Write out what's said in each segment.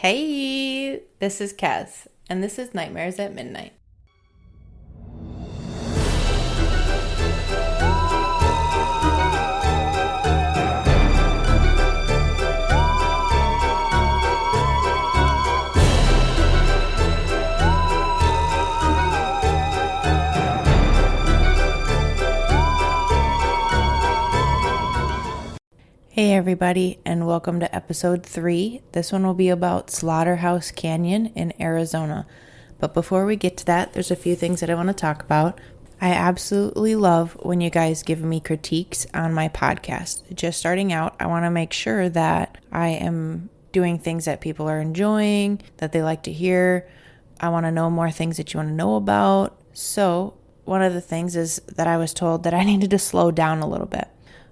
Hey, this is Kaz, and this is Nightmares at Midnight. Hey everybody, and welcome to episode 3. This one will be about Slaughterhouse Canyon in Arizona. But before we get to that, there's a few things that I want to talk about. I absolutely love when you guys give me critiques on my podcast. Just starting out, I want to make sure that I am doing things that people are enjoying, that they like to hear. I want to know more things that you want to know about. So one of the things is that I was told that I needed to slow down a little bit.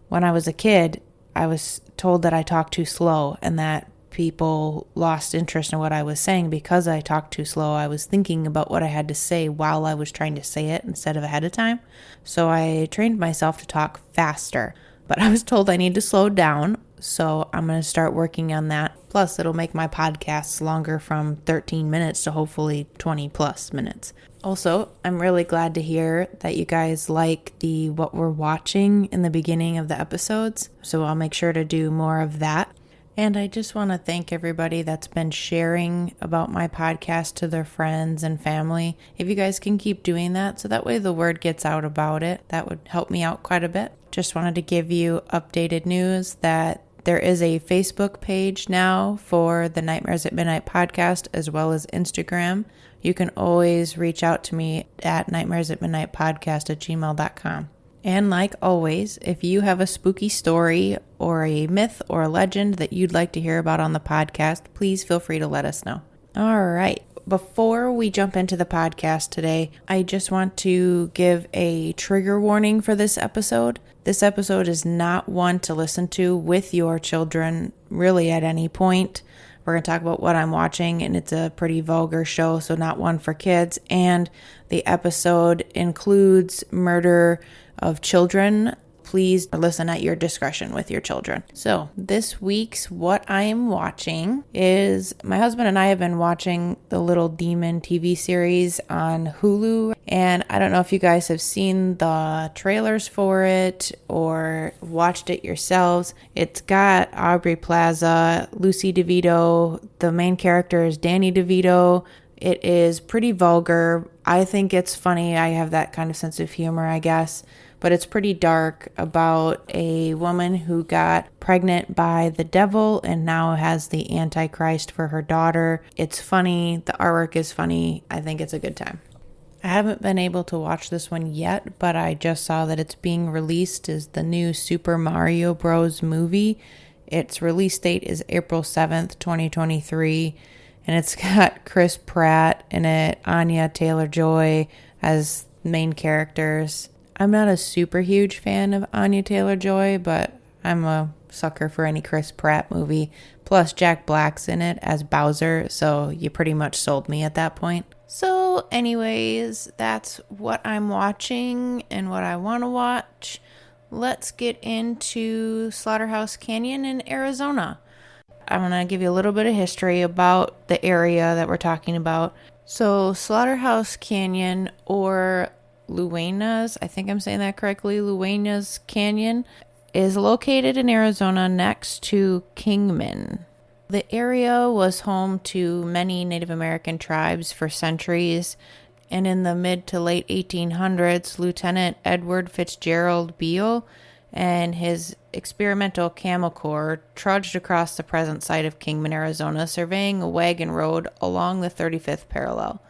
When I was a kid, I was told that I talked too slow and that people lost interest in what I was saying because I talked too slow. I was thinking about what I had to say while I was trying to say it instead of ahead of time. So I trained myself to talk faster, but I was told I need to slow down. So I'm going to start working on that. Plus, it'll make my podcasts longer from 13 minutes to hopefully 20 plus minutes. Also, I'm really glad to hear that you guys like the what we're watching in the beginning of the episodes. So I'll make sure to do more of that. And I just want to thank everybody that's been sharing about my podcast to their friends and family. If you guys can keep doing that, so that way the word gets out about it, that would help me out quite a bit. Just wanted to give you updated news that there is a Facebook page now for the Nightmares at Midnight podcast, as well as Instagram. You can always reach out to me at nightmaresatmidnightpodcast@gmail.com. And like always, if you have a spooky story or a myth or a legend that you'd like to hear about on the podcast, please feel free to let us know. All right. Before we jump into the podcast today, I just want to give a trigger warning for this episode. This episode is not one to listen to with your children, really at any point. We're going to talk about what I'm watching, and it's a pretty vulgar show, so not one for kids. And the episode includes murder of children. Please listen at your discretion with your children. So this week's what I am watching is my husband and I have been watching the Little Demon TV series on Hulu. And I don't know if you guys have seen the trailers for it or watched it yourselves. It's got Aubrey Plaza, Lucy DeVito. The main character is Danny DeVito. It is pretty vulgar. I think it's funny. I have that kind of sense of humor, I guess. But it's pretty dark about a woman who got pregnant by the devil and now has the Antichrist for her daughter. It's funny. The artwork is funny. I think it's a good time. I haven't been able to watch this one yet, but I just saw that it's being released as the new Super Mario Bros. Movie. Its release date is April 7th, 2023. And it's got Chris Pratt in it, Anya Taylor-Joy as main characters. I'm not a super huge fan of Anya Taylor-Joy, but I'm a sucker for any Chris Pratt movie. Plus, Jack Black's in it as Bowser, so you pretty much sold me at that point. So anyways, that's what I'm watching and what I want to watch. Let's get into Slaughterhouse Canyon in Arizona. I'm going to give you a little bit of history about the area that we're talking about. So Slaughterhouse Canyon, or Luena's, I think I'm saying that correctly, Luena's Canyon, is located in Arizona next to Kingman. The area was home to many Native American tribes for centuries, and in the mid to late 1800s, Lieutenant Edward Fitzgerald Beale and his experimental camel corps trudged across the present site of Kingman, Arizona, surveying a wagon road along the 35th parallel.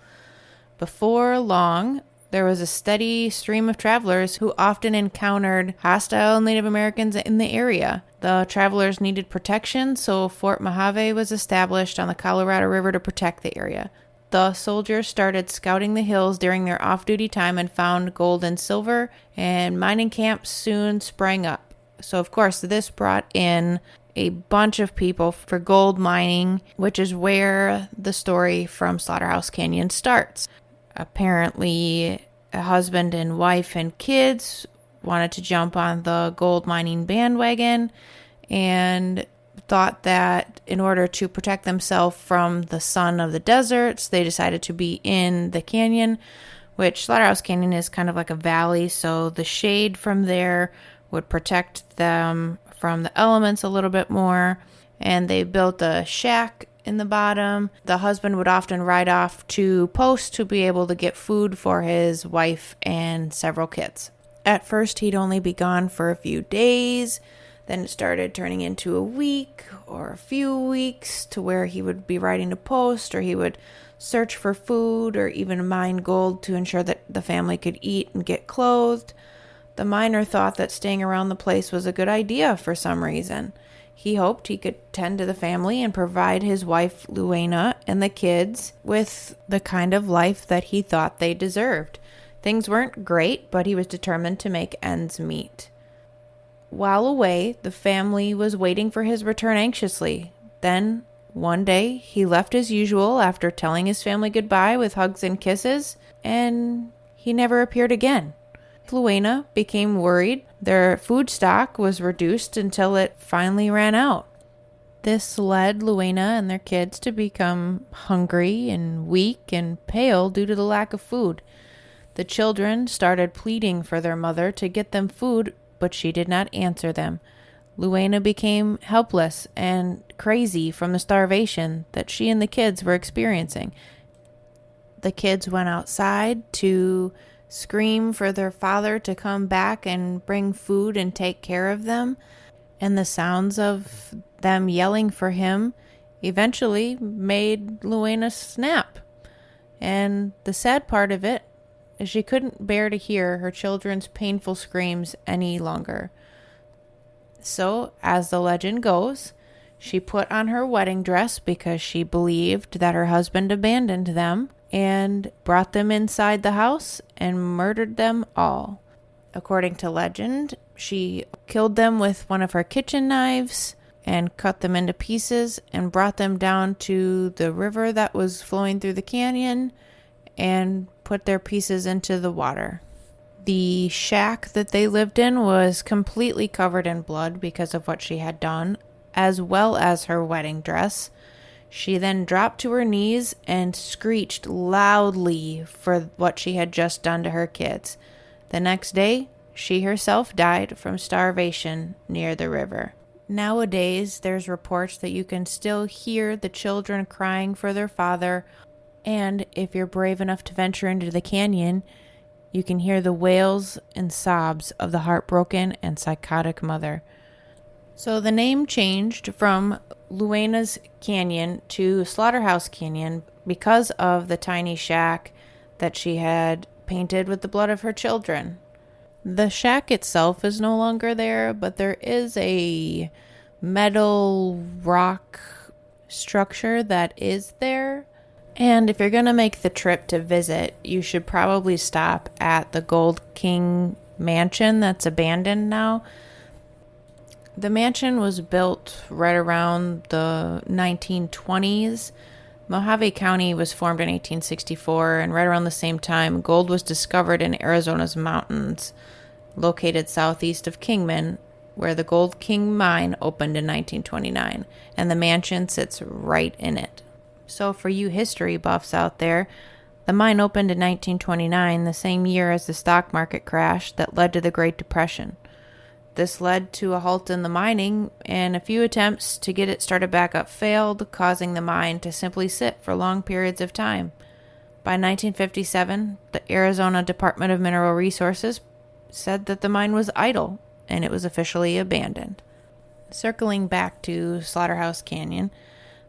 Before long, there was a steady stream of travelers who often encountered hostile Native Americans in the area. The travelers needed protection, so Fort Mojave was established on the Colorado River to protect the area. The soldiers started scouting the hills during their off-duty time and found gold and silver, and mining camps soon sprang up. So, of course, this brought in a bunch of people for gold mining, which is where the story from Slaughterhouse Canyon starts. Apparently, a husband and wife and kids wanted to jump on the gold mining bandwagon, and thought that in order to protect themselves from the sun of the deserts, they decided to be in the canyon, which Slaughterhouse Canyon is kind of like a valley, so the shade from there would protect them from the elements a little bit more. And they built a shack in the bottom. The husband would often ride off to post to be able to get food for his wife and several kids. At first, he'd only be gone for a few days. Then it started turning into a week or a few weeks to where he would be riding to post, or he would search for food or even mine gold to ensure that the family could eat and get clothed. The miner thought that staying around the place was a good idea for some reason. He hoped he could tend to the family and provide his wife, Larona, and the kids with the kind of life that he thought they deserved. Things weren't great, but he was determined to make ends meet. While away, the family was waiting for his return anxiously. Then, one day, he left as usual after telling his family goodbye with hugs and kisses, and he never appeared again. Larona became worried. Their food stock was reduced until it finally ran out. This led Larona and their kids to become hungry and weak and pale due to the lack of food. The children started pleading for their mother to get them food, but she did not answer them. Larona became helpless and crazy from the starvation that she and the kids were experiencing. The kids went outside to scream for their father to come back and bring food and take care of them, and the sounds of them yelling for him eventually made Larona snap. And the sad part of it is she couldn't bear to hear her children's painful screams any longer. So, as the legend goes, she put on her wedding dress because she believed that her husband abandoned them, and brought them inside the house and murdered them all. According to legend, she killed them with one of her kitchen knives and cut them into pieces and brought them down to the river that was flowing through the canyon and put their pieces into the water. The shack that they lived in was completely covered in blood because of what she had done, as well as her wedding dress. She then dropped to her knees and screeched loudly for what she had just done to her kids. The next day, she herself died from starvation near the river. Nowadays, there's reports that you can still hear the children crying for their father, and if you're brave enough to venture into the canyon, you can hear the wails and sobs of the heartbroken and psychotic mother. So the name changed from Larona's Canyon to Slaughterhouse Canyon because of the tiny shack that she had painted with the blood of her children. The shack itself is no longer there, but there is a metal rock structure that is there. And if you're going to make the trip to visit, you should probably stop at the Gold King Mansion that's abandoned now. The mansion was built right around the 1920s. Mojave County was formed in 1864, and right around the same time, gold was discovered in Arizona's mountains, located southeast of Kingman, where the Gold King mine opened in 1929, and the mansion sits right in it. So for you history buffs out there, the mine opened in 1929, the same year as the stock market crash that led to the Great Depression. This led to a halt in the mining, and a few attempts to get it started back up failed, causing the mine to simply sit for long periods of time. By 1957, the Arizona Department of Mineral Resources said that the mine was idle, and it was officially abandoned. Circling back to Slaughterhouse Canyon,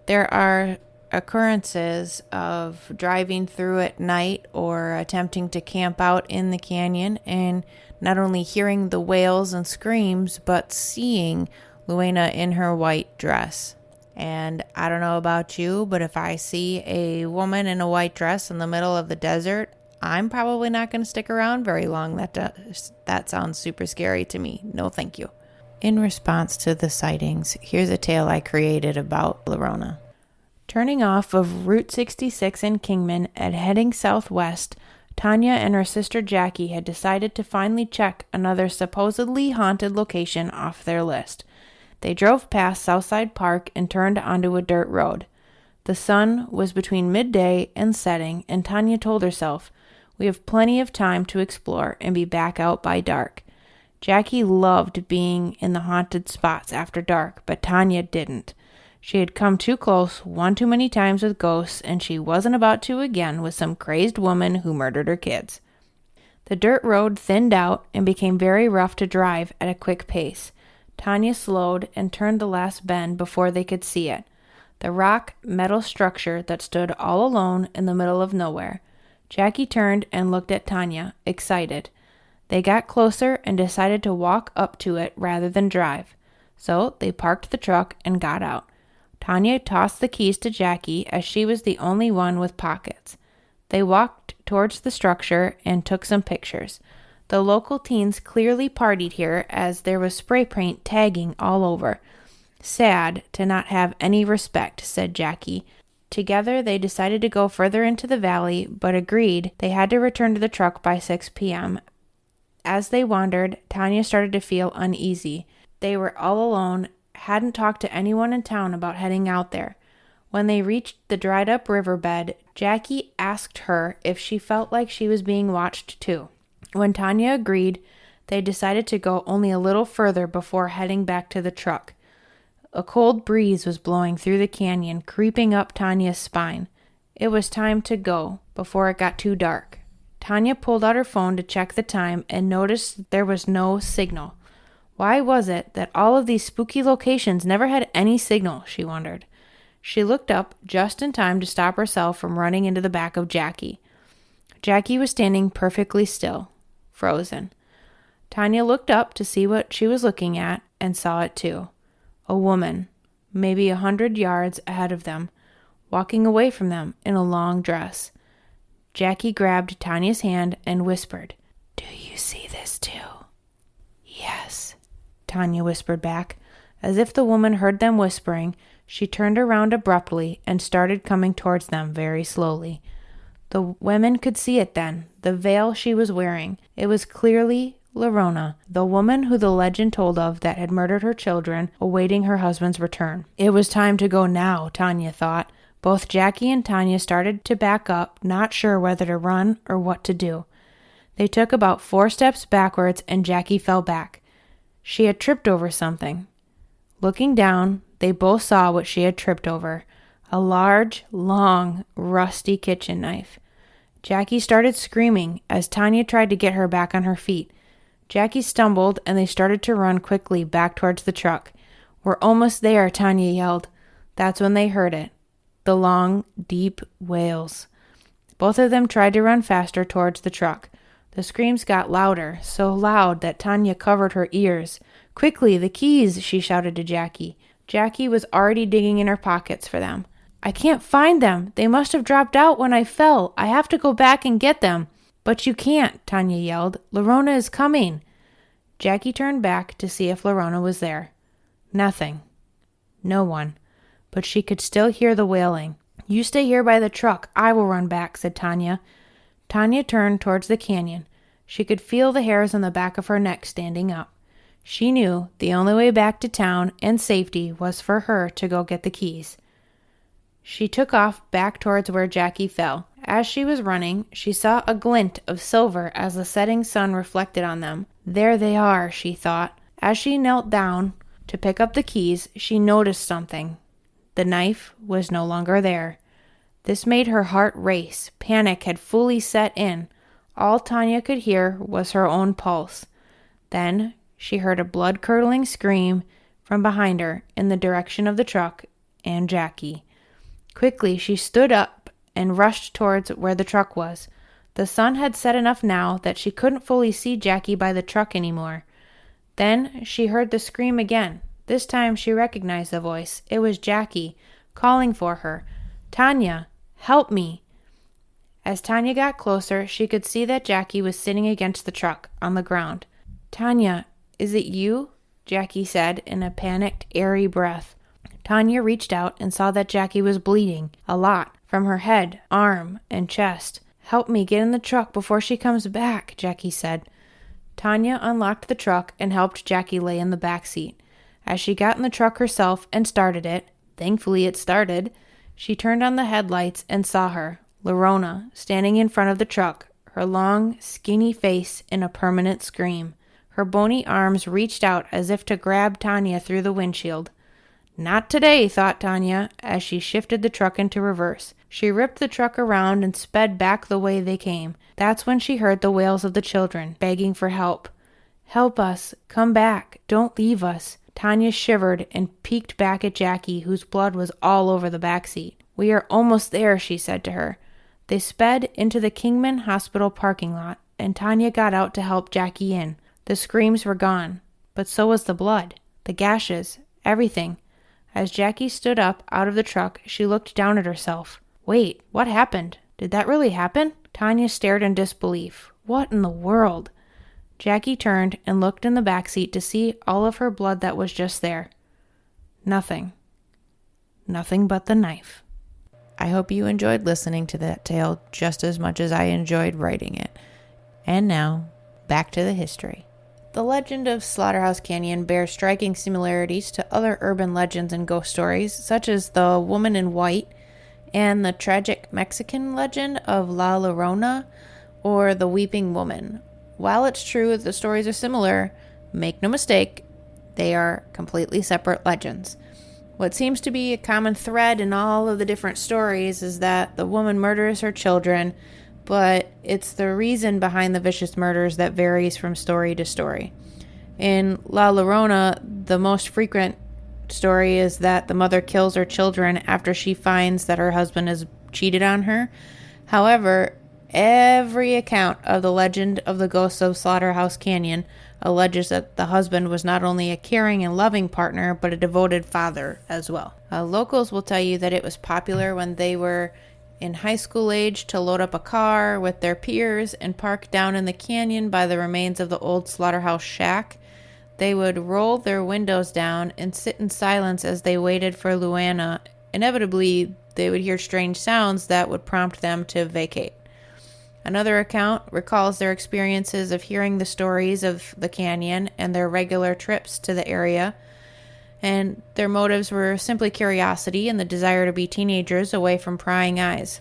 there are occurrences of driving through at night or attempting to camp out in the canyon and not only hearing the wails and screams, but seeing Larona in her white dress. And I don't know about you, but if I see a woman in a white dress in the middle of the desert, I'm probably not going to stick around very long. That sounds super scary to me. No, thank you. In response to the sightings, here's a tale I created about Larona. Turning off of Route 66 in Kingman and heading southwest, Tanya and her sister Jackie had decided to finally check another supposedly haunted location off their list. They drove past Southside Park and turned onto a dirt road. The sun was between midday and setting, and Tanya told herself, "We have plenty of time to explore and be back out by dark." Jackie loved being in the haunted spots after dark, but Tanya didn't. She had come too close one too many times with ghosts, and she wasn't about to again with some crazed woman who murdered her kids. The dirt road thinned out and became very rough to drive at a quick pace. Tanya slowed and turned the last bend before they could see it. The rock metal structure that stood all alone in the middle of nowhere. Jackie turned and looked at Tanya, excited. They got closer and decided to walk up to it rather than drive. So they parked the truck and got out. Tanya tossed the keys to Jackie as she was the only one with pockets. They walked towards the structure and took some pictures. The local teens clearly partied here as there was spray paint tagging all over. "Sad to not have any respect," said Jackie. Together they decided to go further into the valley, but agreed they had to return to the truck by 6 p.m. As they wandered, Tanya started to feel uneasy. They were all alone, hadn't talked to anyone in town about heading out there. When they reached the dried-up riverbed, Jackie asked her if she felt like she was being watched too. When Tanya agreed, they decided to go only a little further before heading back to the truck. A cold breeze was blowing through the canyon, creeping up Tanya's spine. It was time to go before it got too dark. Tanya pulled out her phone to check the time and noticed there was no signal. Why was it that all of these spooky locations never had any signal, she wondered. She looked up just in time to stop herself from running into the back of Jackie. Jackie was standing perfectly still, frozen. Tanya looked up to see what she was looking at and saw it too. A woman, maybe 100 yards ahead of them, walking away from them in a long dress. Jackie grabbed Tanya's hand and whispered, "Do you see this too?" "Yes," Tanya whispered back. As if the woman heard them whispering, she turned around abruptly and started coming towards them very slowly. The women could see it then, the veil she was wearing. It was clearly Larona, the woman who the legend told of that had murdered her children, awaiting her husband's return. It was time to go now, Tanya thought. Both Jackie and Tanya started to back up, not sure whether to run or what to do. They took about 4 steps backwards and Jackie fell back. She had tripped over something. Looking down, they both saw what she had tripped over. A large, long, rusty kitchen knife. Jackie started screaming as Tanya tried to get her back on her feet. Jackie stumbled and they started to run quickly back towards the truck. "We're almost there," Tanya yelled. That's when they heard it. The long, deep wails. Both of them tried to run faster towards the truck. The screams got louder, so loud that Tanya covered her ears. "Quickly, the keys," she shouted to Jackie. Jackie was already digging in her pockets for them. "I can't find them. They must have dropped out when I fell. I have to go back and get them." "But you can't," Tanya yelled. "Larona is coming." Jackie turned back to see if Larona was there. Nothing. No one. But she could still hear the wailing. "You stay here by the truck. I will run back," said Tanya. Tanya turned towards the canyon. She could feel the hairs on the back of her neck standing up. She knew the only way back to town and safety was for her to go get the keys. She took off back towards where Jackie fell. As she was running, she saw a glint of silver as the setting sun reflected on them. There they are, she thought. As she knelt down to pick up the keys, she noticed something. The knife was no longer there. This made her heart race. Panic had fully set in. All Tanya could hear was her own pulse. Then she heard a blood-curdling scream from behind her in the direction of the truck and Jackie. Quickly, she stood up and rushed towards where the truck was. The sun had set enough now that she couldn't fully see Jackie by the truck anymore. Then she heard the scream again. This time she recognized the voice. It was Jackie, calling for her. "Tanya, help me." As Tanya got closer, she could see that Jackie was sitting against the truck, on the ground. "Tanya, is it you?" Jackie said in a panicked, airy breath. Tanya reached out and saw that Jackie was bleeding, a lot, from her head, arm, and chest. "Help me get in the truck before she comes back," Jackie said. Tanya unlocked the truck and helped Jackie lay in the back seat. As she got in the truck herself and started it, thankfully it started, she turned on the headlights and saw her, Larona, standing in front of the truck, her long, skinny face in a permanent scream. Her bony arms reached out as if to grab Tanya through the windshield. Not today, thought Tanya, as she shifted the truck into reverse. She ripped the truck around and sped back the way they came. That's when she heard the wails of the children, begging for help. Help us. Come back. Don't leave us. Tanya shivered and peeked back at Jackie, whose blood was all over the back seat. We are almost there, she said to her. They sped into the Kingman Hospital parking lot, and Tanya got out to help Jackie in. The screams were gone, but so was the blood, the gashes, everything. As Jackie stood up out of the truck, she looked down at herself. Wait, what happened? Did that really happen? Tanya stared in disbelief. What in the world? Jackie turned and looked in the back seat to see all of her blood that was just there. Nothing. Nothing but the knife. I hope you enjoyed listening to that tale just as much as I enjoyed writing it. And now, back to the history. The legend of Slaughterhouse Canyon bears striking similarities to other urban legends and ghost stories, such as the Woman in White and the tragic Mexican legend of La Larona or the Weeping Woman. While it's true the stories are similar, make no mistake, they are completely separate legends. What seems to be a common thread in all of the different stories is that the woman murders her children, but it's the reason behind the vicious murders that varies from story to story. In La Larona, the most frequent story is that the mother kills her children after she finds that her husband has cheated on her. However, every account of the legend of the ghosts of Slaughterhouse Canyon alleges that the husband was not only a caring and loving partner, but a devoted father as well. Locals will tell you that it was popular when they were in high school age to load up a car with their peers and park down in the canyon by the remains of the old slaughterhouse shack. They would roll their windows down and sit in silence as they waited for Larona. Inevitably, they would hear strange sounds that would prompt them to vacate. Another account recalls their experiences of hearing the stories of the canyon and their regular trips to the area, and their motives were simply curiosity and the desire to be teenagers away from prying eyes.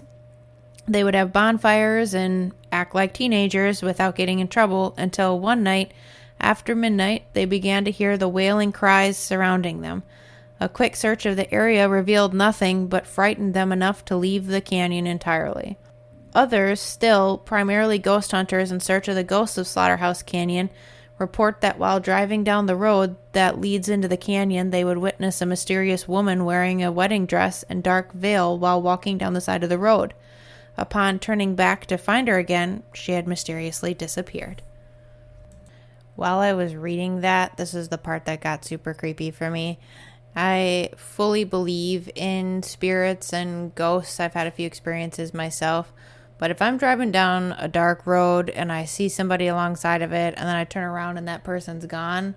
They would have bonfires and act like teenagers without getting in trouble until one night, after midnight, they began to hear the wailing cries surrounding them. A quick search of the area revealed nothing but frightened them enough to leave the canyon entirely. Others, still primarily ghost hunters in search of the ghosts of Slaughterhouse Canyon, report that while driving down the road that leads into the canyon, they would witness a mysterious woman wearing a wedding dress and dark veil while walking down the side of the road. Upon turning back to find her again, she had mysteriously disappeared. While I was reading that, this is the part that got super creepy for me. I fully believe in spirits and ghosts. I've had a few experiences myself. But if I'm driving down a dark road and I see somebody alongside of it and then I turn around and that person's gone,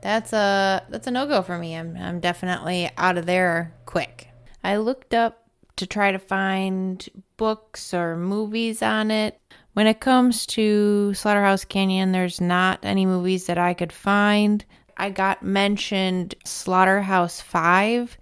that's a no-go for me. I'm definitely out of there quick. I looked up to try to find books or movies on it. When it comes to Slaughterhouse Canyon, there's not any movies that I could find. I got mentioned Slaughterhouse 5,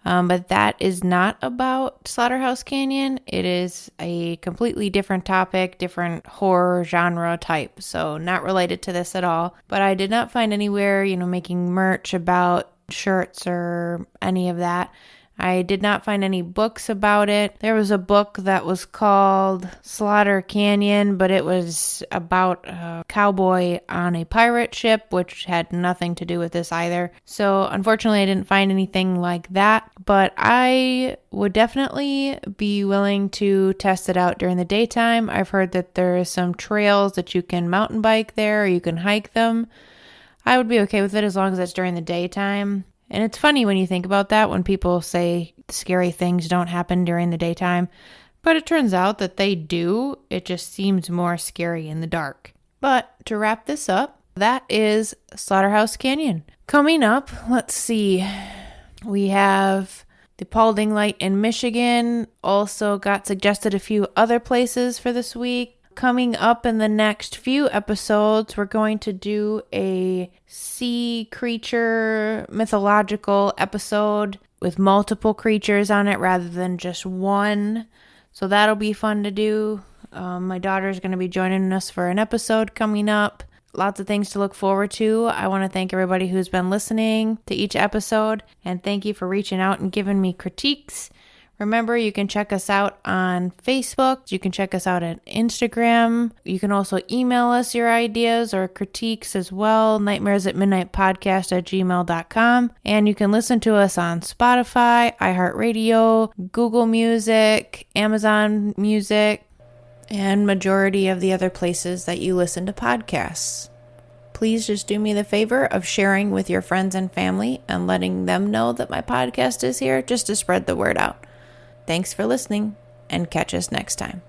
but that is not about Slaughterhouse Canyon. It is a completely different topic, different horror genre type, so not related to this at all. But I did not find anywhere, making merch about shirts or any of that. I did not find any books about it. There was a book that was called Slaughter Canyon, but it was about a cowboy on a pirate ship, which had nothing to do with this either. So unfortunately, I didn't find anything like that, but I would definitely be willing to test it out during the daytime. I've heard that there are some trails that you can mountain bike there, or you can hike them. I would be okay with it as long as it's during the daytime. And it's funny when you think about that, when people say scary things don't happen during the daytime, but it turns out that they do. It just seems more scary in the dark. But to wrap this up, that is Slaughterhouse Canyon. Coming up, let's see, we have the Paulding Light in Michigan. Also got suggested a few other places for this week. Coming up in the next few episodes, we're going to do a sea creature mythological episode with multiple creatures on it rather than just one. So that'll be fun to do. My daughter's going to be joining us for an episode coming up. Lots of things to look forward to. I want to thank everybody who's been listening to each episode, and thank you for reaching out and giving me critiques. Remember, you can check us out on Facebook. You can check us out on Instagram. You can also email us your ideas or critiques as well, nightmaresatmidnightpodcast@gmail.com. And you can listen to us on Spotify, iHeartRadio, Google Music, Amazon Music, and majority of the other places that you listen to podcasts. Please just do me the favor of sharing with your friends and family and letting them know that my podcast is here just to spread the word out. Thanks for listening, and catch us next time.